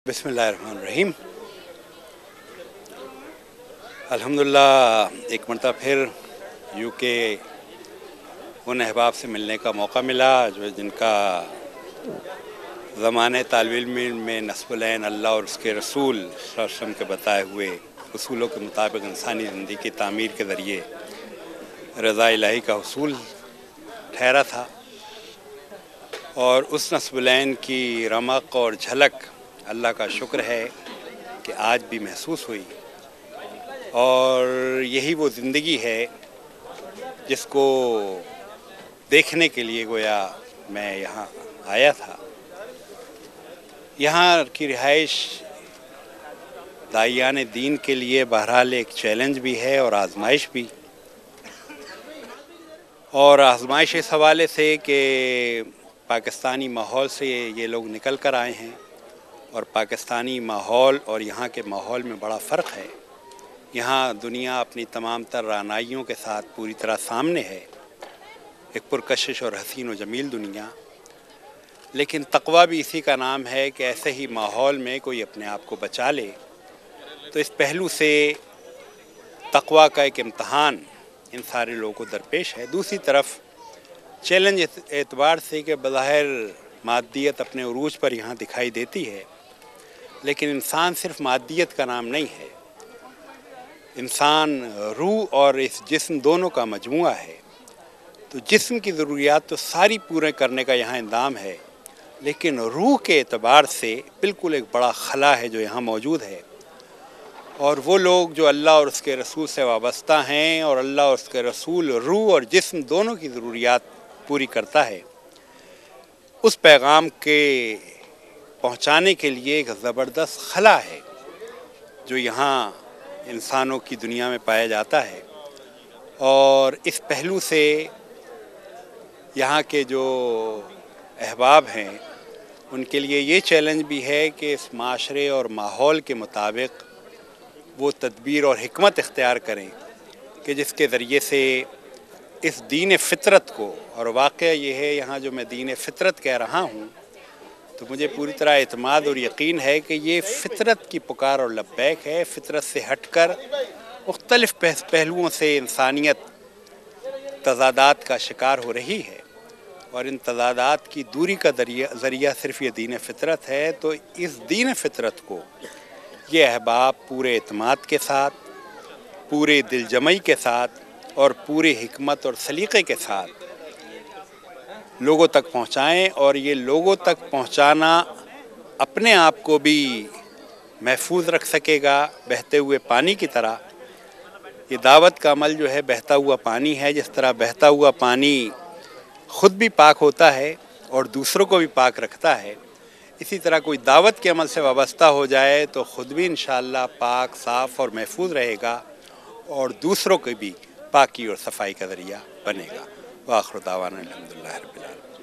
बिस्मिल्लाहिर्रहमानिर्रहीम। अल्हम्दुलिल्लाह एक मरतबा फिर यूके उन अहबाब से मिलने का मौका मिला जो जिनका ज़माने तालिब इल्म में नस्बुल-ऐन अल्लाह और उसके रसूल सल्लल्लाहु अलैहि वसल्लम के बताए हुए उसूलों के मुताबिक इंसानी ज़िंदगी की तामीर के ज़रिए रज़ा इलाही का हुसूल ठहरा था। और उस नस्बुल-ऐन की रमक और झलक अल्लाह का शुक्र है कि आज भी महसूस हुई। और यही वो ज़िंदगी है जिसको देखने के लिए गोया मैं यहाँ आया था। यहाँ की रिहाइश दाइयान दीन के लिए बहरहाल एक चैलेंज भी है और आजमाइश भी। और आजमाइश इस हवाले से कि पाकिस्तानी माहौल से ये लोग निकल कर आए हैं और पाकिस्तानी माहौल और यहाँ के माहौल में बड़ा फ़र्क है। यहाँ दुनिया अपनी तमाम तर रानाइयों के साथ पूरी तरह सामने है, एक पुरकशिश और हसीन और जमील दुनिया। लेकिन तक़वा भी इसी का नाम है कि ऐसे ही माहौल में कोई अपने आप को बचा ले। तो इस पहलू से तक़वा का एक इम्तहान इन सारे लोगों को दरपेश है। दूसरी तरफ चैलेंज इस एतबार से कि बज़ाहिर मादियत अपने उरूज पर यहाँ दिखाई देती है, लेकिन इंसान सिर्फ मादियत का नाम नहीं है। इंसान रूह और इस जिस्म दोनों का मजमुआ है। तो जिस्म की ज़रूरियात तो सारी पूरे करने का यहाँ इंतज़ाम है, लेकिन रूह के एतबार से बिल्कुल एक बड़ा खला है जो यहाँ मौजूद है। और वो लोग जो अल्लाह और उसके रसूल से वाबस्ता हैं और अल्लाह और उसके रसूल रूह और जिस्म दोनों की ज़रूरियात पूरी करता है, उस पैगाम के पहुँचाने के लिए एक ज़बरदस्त खला है जो यहाँ इंसानों की दुनिया में पाया जाता है। और इस पहलू से यहाँ के जो अहबाब हैं उनके लिए ये चैलेंज भी है कि इस माशरे और माहौल के मुताबिक वो तदबीर और हिकमत इख्तियार करें कि जिसके ज़रिए से इस दीन फ़ितरत को, और वाक़या ये है यहाँ जो मैं दीन फ़ितरत कह रहा हूँ तो मुझे पूरी तरह एतमाद और यकीन है कि ये फ़ितरत की पुकार और लब्बैक है। फ़ितरत से हटकर मुख्तलिफ़ पहलुओं से इंसानियत तज़ादात का शिकार हो रही है और इन तज़ादात की दूरी का ज़रिया सिर्फ़ ये दीन फ़ितरत है। तो इस दीन फ़ितरत को ये अहबाब पूरे एतमाद के साथ, पूरे दिलजमई के साथ और पूरे हिकमत और सलीक़े के साथ लोगों तक पहुँचाएँ। और ये लोगों तक पहुँचाना अपने आप को भी महफूज रख सकेगा बहते हुए पानी की तरह। ये दावत का अमल जो है बहता हुआ पानी है। जिस तरह बहता हुआ पानी ख़ुद भी पाक होता है और दूसरों को भी पाक रखता है, इसी तरह कोई दावत के अमल से वाबस्ता हो जाए तो ख़ुद भी इंशाअल्लाह पाक, साफ़ और महफूज रहेगा और दूसरों को भी पाकी और सफाई का ज़रिया बनेगा। व आखिर दावाना अल्हम्दुलिल्लाह रब्बिल आलमीन।